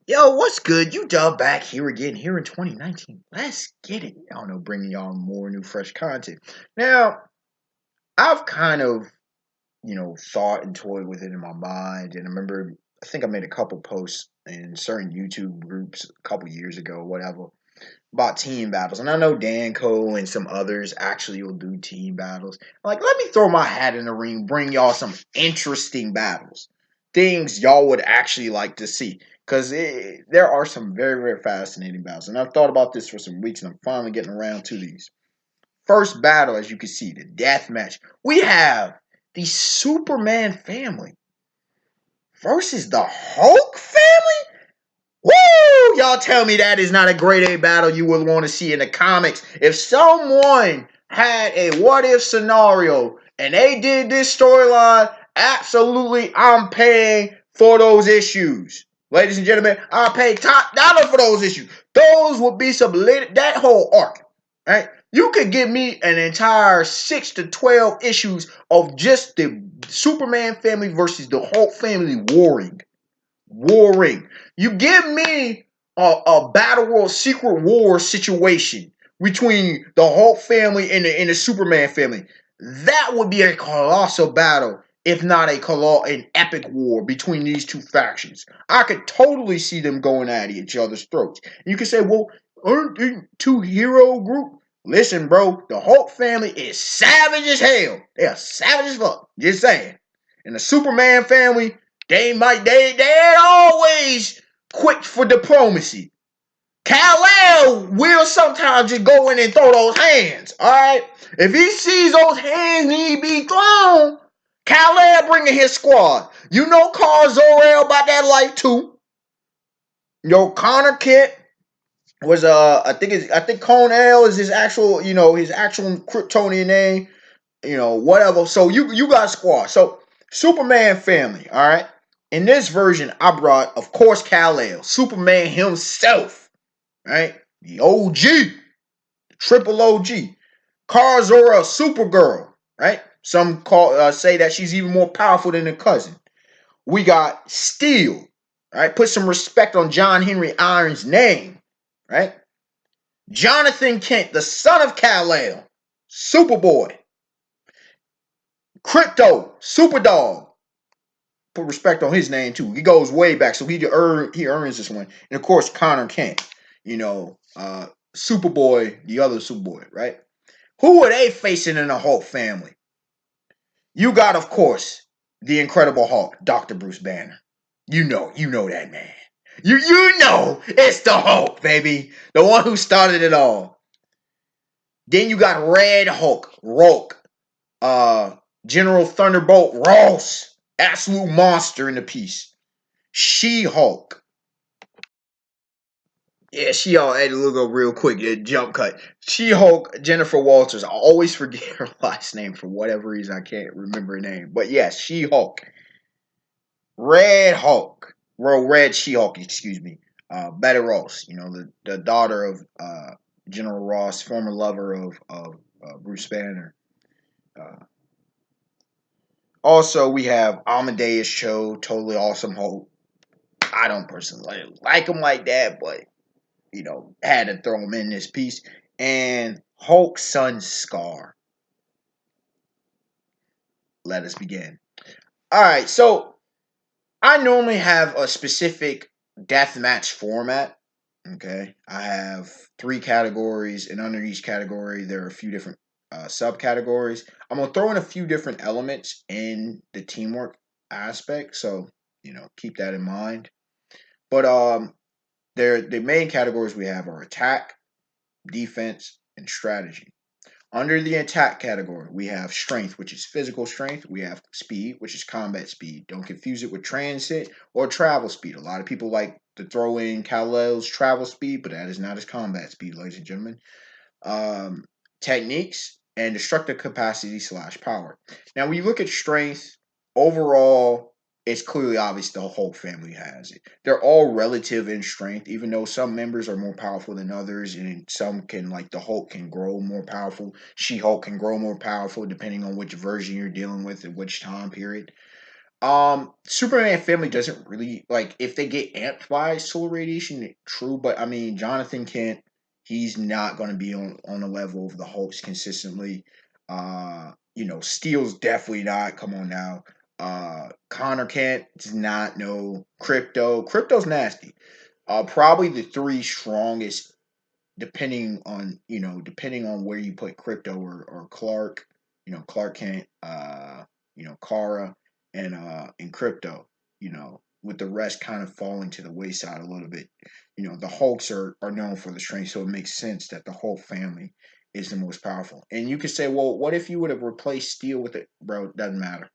Yo, what's good? You dub back here again here in 2019. Let's get it. I don't know, bringing y'all more new, fresh content. Now, I've kind of, thought and toyed with it in my mind. And I remember, I think I made a couple posts in certain YouTube groups a couple years ago, whatever, about team battles. And I know Danco and some others actually will do team battles. Like, let me throw my hat in the ring, bring y'all some interesting battles. Things y'all would actually like to see. Because there are some very, very fascinating battles. And I've thought about this for some weeks, and I'm finally getting around to these. First battle, as you can see, the Deathmatch. We have the Superman family versus the Hulk family? Woo! Y'all tell me that is not a grade A battle you would want to see in the comics. If someone had a what if scenario and they did this storyline, absolutely I'm paying for those issues. Ladies and gentlemen, I'll pay top dollar for those issues. Those would be some that whole arc. Right? You could give me an entire 6 to 12 issues of just the Superman family versus the Hulk family warring. You give me a Battle World Secret War situation between the Hulk family and the Superman family. That would be a colossal battle, if not an epic war between these two factions. I could totally see them going at each other's throats. You could say, well, aren't they two hero group? Listen, bro, the Hulk family is savage as hell. They are savage as fuck. Just saying. And the Superman family, they ain't always quick for diplomacy. Kal-El will sometimes just go in and throw those hands. All right, if he sees those hands need to be thrown, Kal-El bringing his squad. You know, Carl Zor-El about that life too. Yo, Connor Kent was I think Con-El is his actual Kryptonian name. Whatever. So you got a squad. So Superman family, all right. In this version, I brought, of course, Kal-El, Superman himself, right? The OG, the triple OG. Kara Zor-El, Supergirl, right? Some say that she's even more powerful than her cousin. We got Steel, right? Put some respect on John Henry Irons' name, right? Jonathan Kent, the son of Kal-El, Superboy. Crypto, Superdog. Put respect on his name too. He goes way back, so he earns this one. And of course, Connor Kent, Superboy, the other Superboy, right? Who are they facing in the Hulk family? You got, of course, the Incredible Hulk, Dr. Bruce Banner. You know that man. You know it's the Hulk, baby, the one who started it all. Then you got Red Hulk, Roke, General Thunderbolt Ross, absolute monster in the piece. She-Hulk. Yeah, She-Hulk. Hey, look up real quick. Jump cut. She-Hulk, Jennifer Walters. I always forget her last name for whatever reason. I can't remember her name. But yes, She-Hulk. Red Hulk. Well, Red She-Hulk, excuse me. Betty Ross. The daughter of General Ross, former lover of Bruce Banner. Uh, Also, we have Amadeus Cho, totally awesome Hulk. I don't personally like him like that, but had to throw him in this piece. And Hulk's son Scar. Let us begin. All right, so I normally have a specific deathmatch format. Okay, I have 3 categories, and under each category, there are a few different subcategories. I'm gonna throw in a few different elements in the teamwork aspect, so keep that in mind. But the main categories we have are attack, defense, and strategy. Under the attack category, we have strength, which is physical strength. We have speed, which is combat speed. Don't confuse it with transit or travel speed. A lot of people like to throw in Kal-El's travel speed, but that is not his combat speed, ladies and gentlemen. Techniques and destructive capacity / power. Now, when you look at strength, overall, it's clearly obvious the whole family has it. They're all relative in strength, even though some members are more powerful than others, and some can, like the Hulk, can grow more powerful. She-Hulk can grow more powerful depending on which version you're dealing with at which time period. Superman family doesn't really like if they get amped by solar radiation. True, but I mean, Jonathan Kent, he's not going to be on the level of the Hulks consistently. Steel's definitely not. Come on now. Connor Kent is not. No, Crypto. Crypto's nasty. Probably the three strongest depending on where you put Crypto or Clark, Clark Kent, Kara and Crypto, with the rest kind of falling to the wayside a little bit. The Hulks are known for the strength, so it makes sense that the Hulk family is the most powerful. And you could say, well, what if you would have replaced Steel with it, bro? Doesn't matter.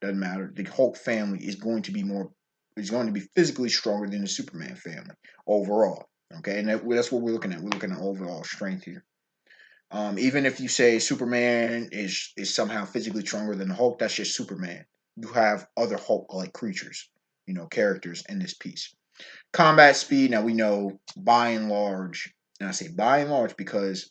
Doesn't matter. The Hulk family is going to be physically stronger than the Superman family overall. Okay, and that's what we're looking at. We're looking at overall strength here. Even if you say Superman is somehow physically stronger than the Hulk, that's just Superman. You have other Hulk-like creatures, characters in this piece. Combat speed. Now we know by and large, and I say by and large because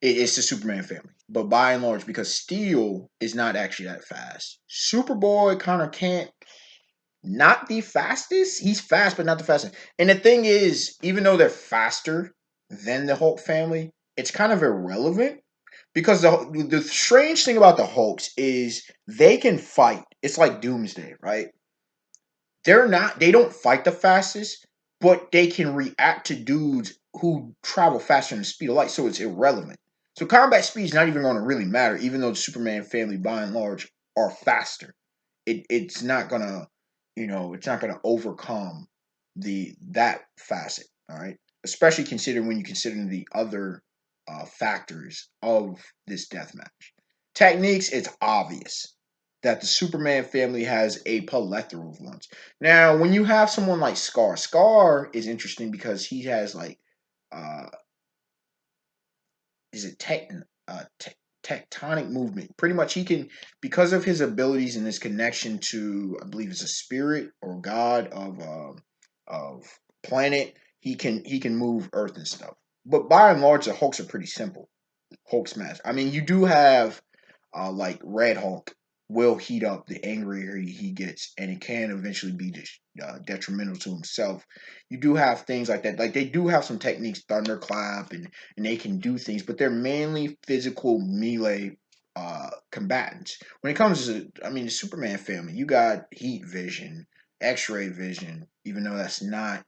it's the Superman family, but by and large because Steel is not actually that fast. Superboy kind of can't not the fastest. He's fast, but not the fastest. And the thing is, even though they're faster than the Hulk family, it's kind of irrelevant because the strange thing about the Hulks is they can fight. It's like Doomsday, right? They don't fight the fastest, but they can react to dudes who travel faster than the speed of light, so it's irrelevant. So combat speed is not even going to really matter, even though the Superman family by and large are faster. It's not gonna, it's not gonna overcome that facet. All right, especially considering when you consider the other factors of this death match. Techniques, it's obvious that the Superman family has a plethora of ones. Now, when you have someone like Scar is interesting because he has like, uh, is it tectonic movement? Pretty much, he can because of his abilities and his connection to, I believe, it's a spirit or god of planet. He can move Earth and stuff. But by and large, the Hulks are pretty simple. Hulk smash. I mean, you do have like Red Hulk will heat up the angrier he gets, and it can eventually be detrimental to himself. You do have things like that. Like they do have some techniques, thunderclap, and they can do things, but they're mainly physical melee combatants. When it comes to, I mean, the Superman family, you got heat vision, X-ray vision, even though that's not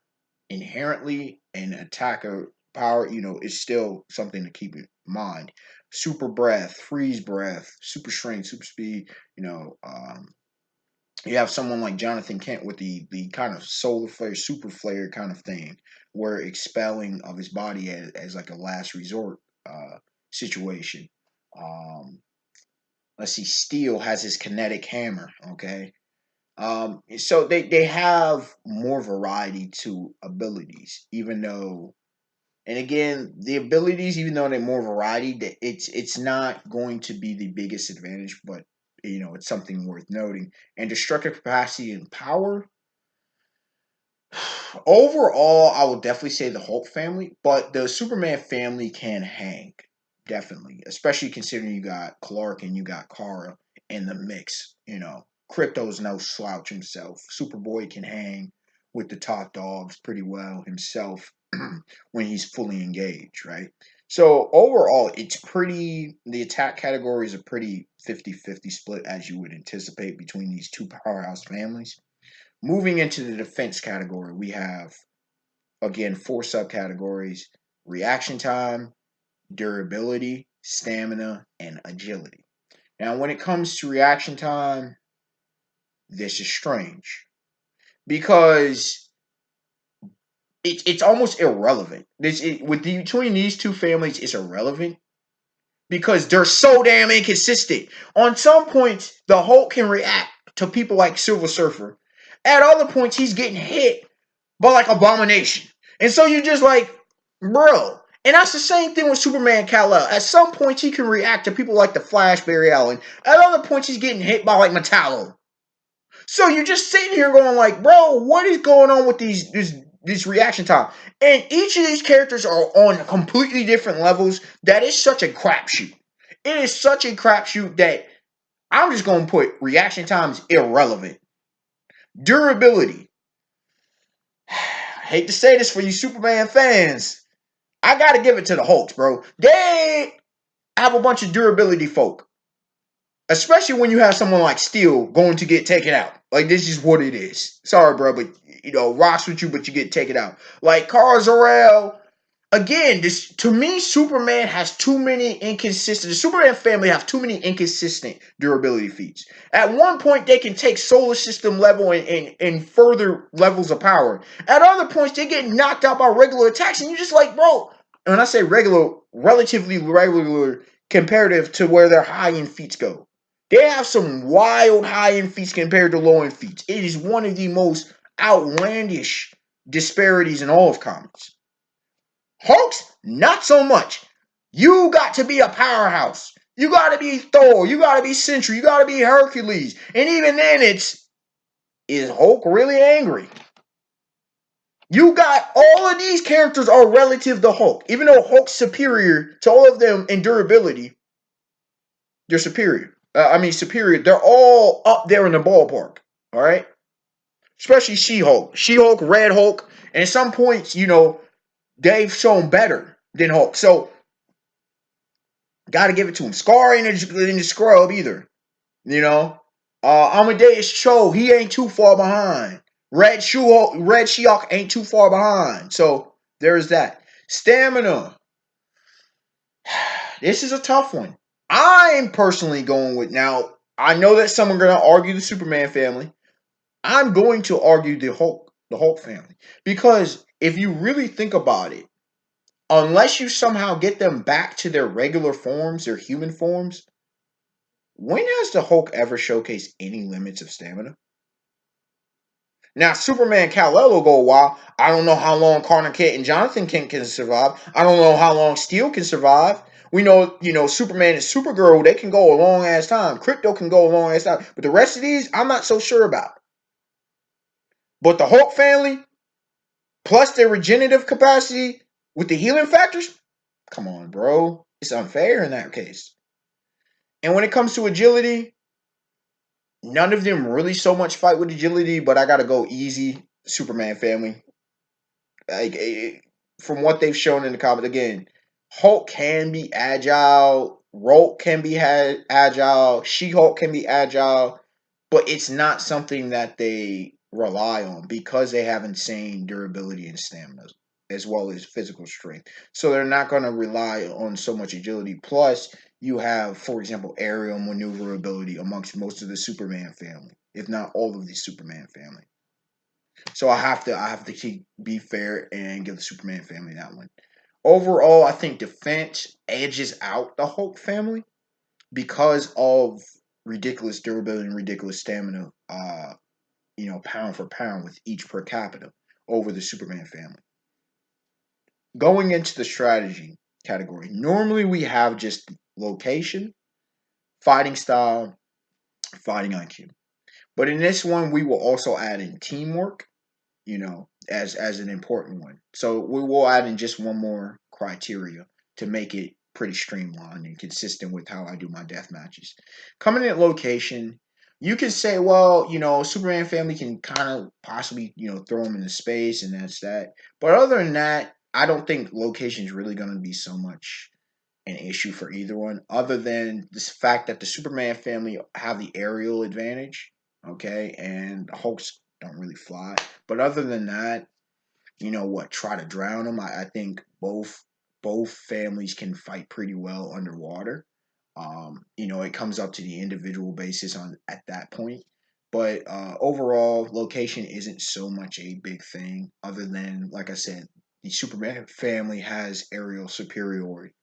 inherently an attacker power, it's still something to keep in mind. Super breath, freeze breath, super strength, super speed. You have someone like Jonathan Kent with the kind of solar flare, super flare kind of thing, where expelling of his body as like a last resort situation. Um, let's see, Steel has his kinetic hammer. Okay, so they have more variety to abilities, even though, and again, the abilities, even though they're more variety, it's not going to be the biggest advantage, but it's something worth noting. And destructive capacity and power, overall, I would definitely say the Hulk family, but the Superman family can hang, definitely, especially considering you got Clark and you got Kara in the mix. Crypto's no slouch himself. Superboy can hang with the top dogs pretty well himself when he's fully engaged, right? So overall, the attack category is a pretty 50-50 split as you would anticipate between these two powerhouse families. Moving into the defense category, we have, again, four subcategories: reaction time, durability, stamina, and agility. Now, when it comes to reaction time, this is strange because it's almost irrelevant. Between these two families, it's irrelevant because they're so damn inconsistent. On some points, the Hulk can react to people like Silver Surfer. At other points, he's getting hit by like Abomination. And so you're just like, bro. And that's the same thing with Superman Kal-El. At some points, he can react to people like the Flash, Barry Allen. At other points, he's getting hit by like Metallo. So you're just sitting here going like, bro, what is going on with this reaction time? And each of these characters are on completely different levels. That is such a crapshoot. It is such a crapshoot that I'm just gonna put reaction times irrelevant. Durability. I hate to say this for you Superman fans. I gotta give it to the Hulks, bro. They have a bunch of durability folk. Especially when you have someone like Steel going to get taken out. Like, this is what it is. Sorry, bro, but, rocks with you, but you get taken out. Like, Carl Zor-El, again, this to me, Superman has too many inconsistent. The Superman family have too many inconsistent durability feats. At one point, they can take solar system level and further levels of power. At other points, they get knocked out by regular attacks, and you're just like, bro. And when I say regular, relatively regular comparative to where their high end feats go. They have some wild high end feats compared to low end feats. It is one of the most outlandish disparities in all of comics. Hulks, not so much. You got to be a powerhouse. You got to be Thor. You got to be Sentry. You got to be Hercules. And even then, is Hulk really angry? You got all of these characters are relative to Hulk. Even though Hulk's superior to all of them in durability, they're superior. Superior. They're all up there in the ballpark. All right? Especially She-Hulk. She-Hulk, Red Hulk. And at some points, they've shown better than Hulk. So, got to give it to him. Scar ain't in the scrub either. You know? Amadeus Cho, he ain't too far behind. Red She-Hulk ain't too far behind. So, there's that. Stamina. This is a tough one. I'm personally going with, now, I know that some are going to argue the Superman family. I'm going to argue the Hulk family. Because if you really think about it, unless you somehow get them back to their regular forms, their human forms, when has the Hulk ever showcased any limits of stamina? Now, Superman Kal-El will go a while. I don't know how long Connor Kent and Jonathan Kent can survive. I don't know how long Steel can survive. We know, Superman and Supergirl, they can go a long ass time. Crypto can go a long ass time. But the rest of these, I'm not so sure about. But the Hulk family, plus their regenerative capacity with the healing factors, come on, bro. It's unfair in that case. And when it comes to agility, none of them really so much fight with agility, but I gotta go easy. Superman family. Like, from what they've shown in the comic, again, Hulk can be agile, Rolk can be agile, She-Hulk can be agile, but it's not something that they rely on because they have insane durability and stamina as well as physical strength. So they're not going to rely on so much agility. Plus, you have, for example, aerial maneuverability amongst most of the Superman family, if not all of the Superman family. So I have to be fair and give the Superman family that one. Overall, I think defense edges out the Hulk family because of ridiculous durability and ridiculous stamina. Pound for pound with each per capita over the Superman family. Going into the strategy category, normally we have just location, fighting style, fighting IQ. But in this one, we will also add in teamwork, as an important one. So we will add in just one more criteria to make it pretty streamlined and consistent with how I do my death matches. Coming in at location, you can say, well, Superman family can kind of possibly, throw them into space and that's that. But other than that, I don't think location is really going to be so much an issue for either one, other than this fact that the Superman family have the aerial advantage, okay, and the Hulks don't really fly. But other than that, try to drown them. I think both families can fight pretty well underwater. It comes up to the individual basis on at that point. But overall, location isn't so much a big thing, other than, like I said, the Superman family has aerial superiority.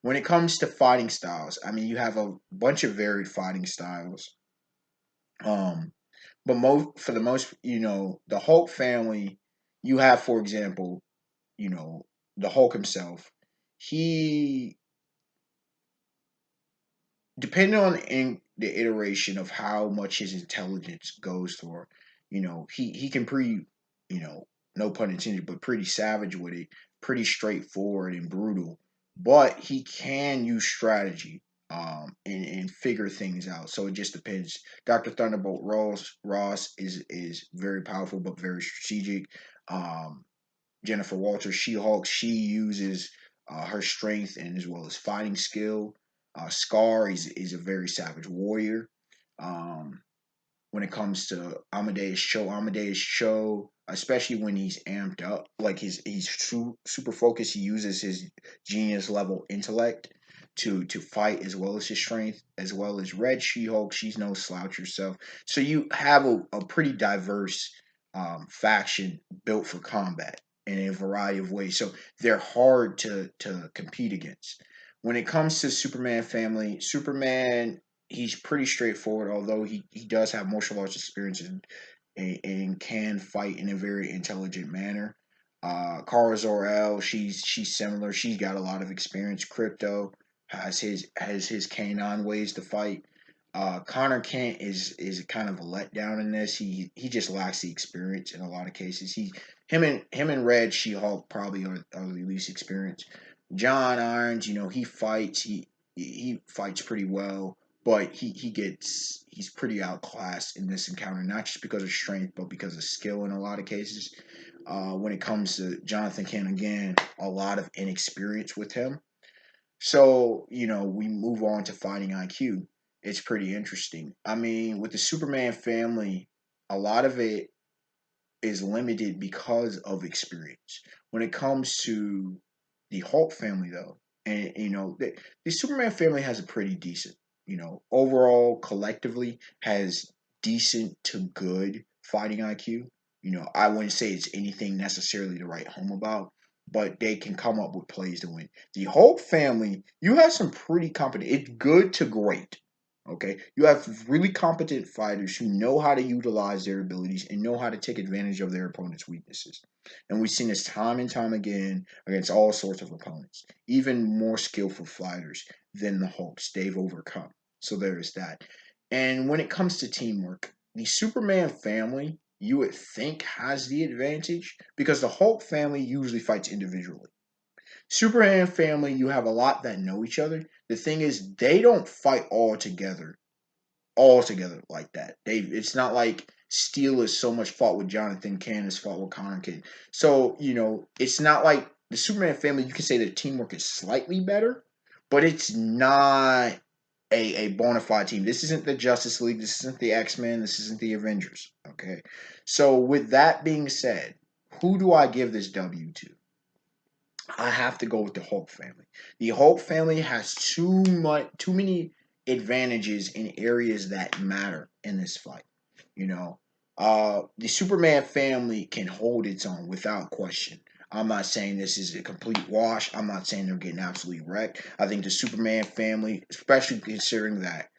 When it comes to fighting styles, I mean, you have a bunch of varied fighting styles. Um, but for the most, the Hulk family, you have, for example, you know, the Hulk himself. He, depending on the iteration of how much his intelligence goes for, he can no pun intended, but pretty savage with it, pretty straightforward and brutal. But he can use strategy. and figure things out. So it just depends. Dr. Thunderbolt Ross is very powerful but very strategic. Um, Jennifer Walters, She-Hulk, she uses her strength and as well as fighting skill. Scar is a very savage warrior. Um, when it comes to Amadeus Cho, especially when he's amped up, like he's super focused. He uses his genius level intellect to fight as well as his strength, as well as Red She-Hulk. She's no slouch herself. So you have a pretty diverse faction built for combat in a variety of ways. So they're hard to compete against. When it comes to Superman family, Superman, he's pretty straightforward, although he does have martial arts experience and can fight in a very intelligent manner. Kara Zor-El, she's similar. She's got a lot of experience. Crypto has his canine ways to fight. Connor Kent is kind of a letdown in this. He just lacks the experience in a lot of cases. Him and Red She-Hulk probably are the least experienced. John Irons, he fights. He fights pretty well, but he's pretty outclassed in this encounter, not just because of strength, but because of skill in a lot of cases. When it comes to Jonathan Kent, again, a lot of inexperience with him. So, we move on to fighting IQ. It's pretty interesting. I mean, with the Superman family, a lot of it is limited because of experience. When it comes to the Hulk family, though, and the Superman family has a pretty decent, overall collectively has decent to good fighting IQ. I wouldn't say it's anything necessarily to write home about, but they can come up with plays to win. The Hulk family, you have some pretty competent. It's good to great. Okay, you have really competent fighters who know how to utilize their abilities and know how to take advantage of their opponent's weaknesses. And we've seen this time and time again against all sorts of opponents. Even more skillful fighters than the Hulks they've overcome. So there is that. And when it comes to teamwork, the Superman family, you would think, has the advantage because the Hulk family usually fights individually. Superman family, you have a lot that know each other. The thing is, they don't fight all together like that. It's not like Steel is so much fought with Jonathan, Candace fought with Connor Kid. So, it's not like the Superman family, you can say their teamwork is slightly better, but it's not a bona fide team. This isn't the Justice League, this isn't the X-Men, this isn't the Avengers. Okay. So with that being said, who do I give this W to? I have to go with the Hulk family. The Hulk family has too many advantages in areas that matter in this fight. You know, the Superman family can hold its own without question. I'm not saying this is a complete wash. I'm not saying they're getting absolutely wrecked. I think the Superman family, especially considering that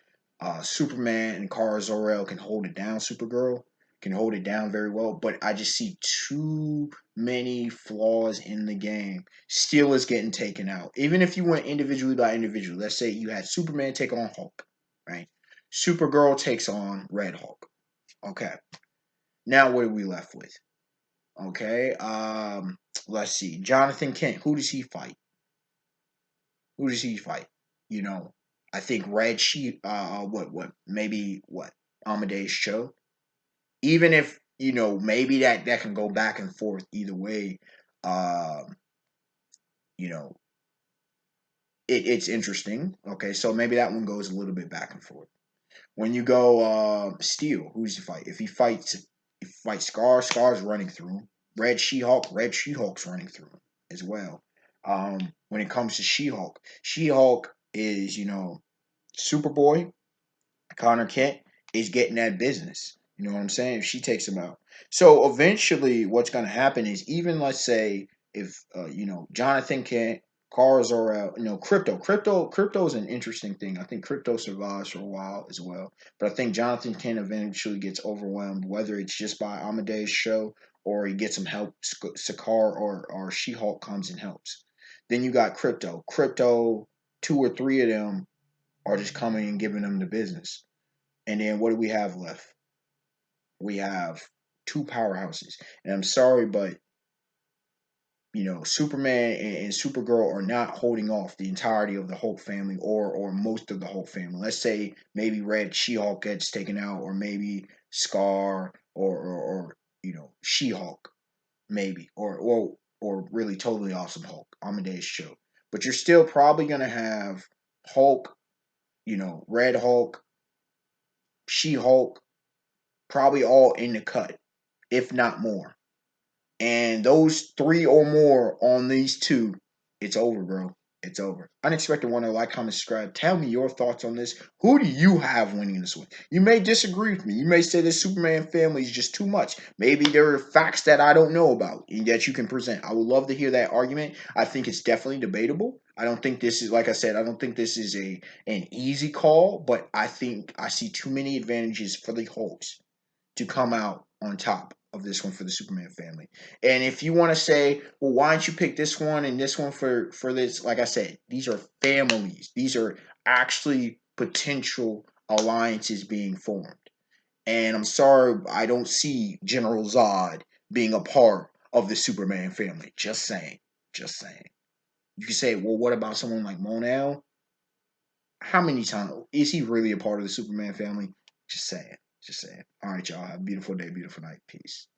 Superman and Kara Zor-El can hold it down, Supergirl can hold it down very well, but I just see too many flaws in the game. Steel is getting taken out. Even if you went individually by individual, let's say you had Superman take on Hulk, right? Supergirl takes on Red Hulk. Okay. Now what are we left with? Okay. Let's see. Jonathan Kent. Who does he fight? Who does he fight? You know, I think Red Sheep. Maybe Amadeus Cho. Even if maybe that can go back and forth either way. Um, you know, it's interesting. Okay, so maybe that one goes a little bit back and forth. When you go Steel, who does he fight? If he fights Scar, Scar's running through him. Red She-Hulk's running through him as well. When it comes to She-Hulk, She-Hulk is, Superboy, Connor Kent is getting that business. You know what I'm saying? If she takes him out. So eventually what's gonna happen is even let's say if Jonathan Kent, Carl Zor-El, Crypto is an interesting thing. I think Crypto survives for a while as well. But I think Jonathan Kent eventually gets overwhelmed, whether it's just by Amadeus show or he gets some help, Sakar or She-Hulk comes and helps. Then you got Crypto. Crypto, two or three of them are just coming and giving them the business. And then what do we have left? We have two powerhouses. And I'm sorry, but Superman and Supergirl are not holding off the entirety of the Hulk family or most of the Hulk family. Let's say maybe Red She-Hulk gets taken out, or maybe Scar or She-Hulk, maybe, or really totally awesome Hulk, Amadeus Cho. But you're still probably gonna have Hulk, Red Hulk, She-Hulk, probably all in the cut, if not more. And those three or more on these two, it's over, bro. It's over. Unexpected one to like, comment, subscribe. Tell me your thoughts on this. Who do you have winning this one? You may disagree with me. You may say the Superman family is just too much. Maybe there are facts that I don't know about and that you can present. I would love to hear that argument. I think it's definitely debatable. I don't think this is, like I said, I don't think this is an easy call, but I think I see too many advantages for the Hulks to come out on top of this one for the Superman family. And if you want to say, well, why don't you pick this one and this one for this? Like I said, these are families. These are actually potential alliances being formed. And I'm sorry, I don't see General Zod being a part of the Superman family. Just saying. Just saying. You can say, well, what about someone like Monel? How many times is he really a part of the Superman family? Just saying. Just saying. All right, y'all. Have a beautiful day, beautiful night. Peace.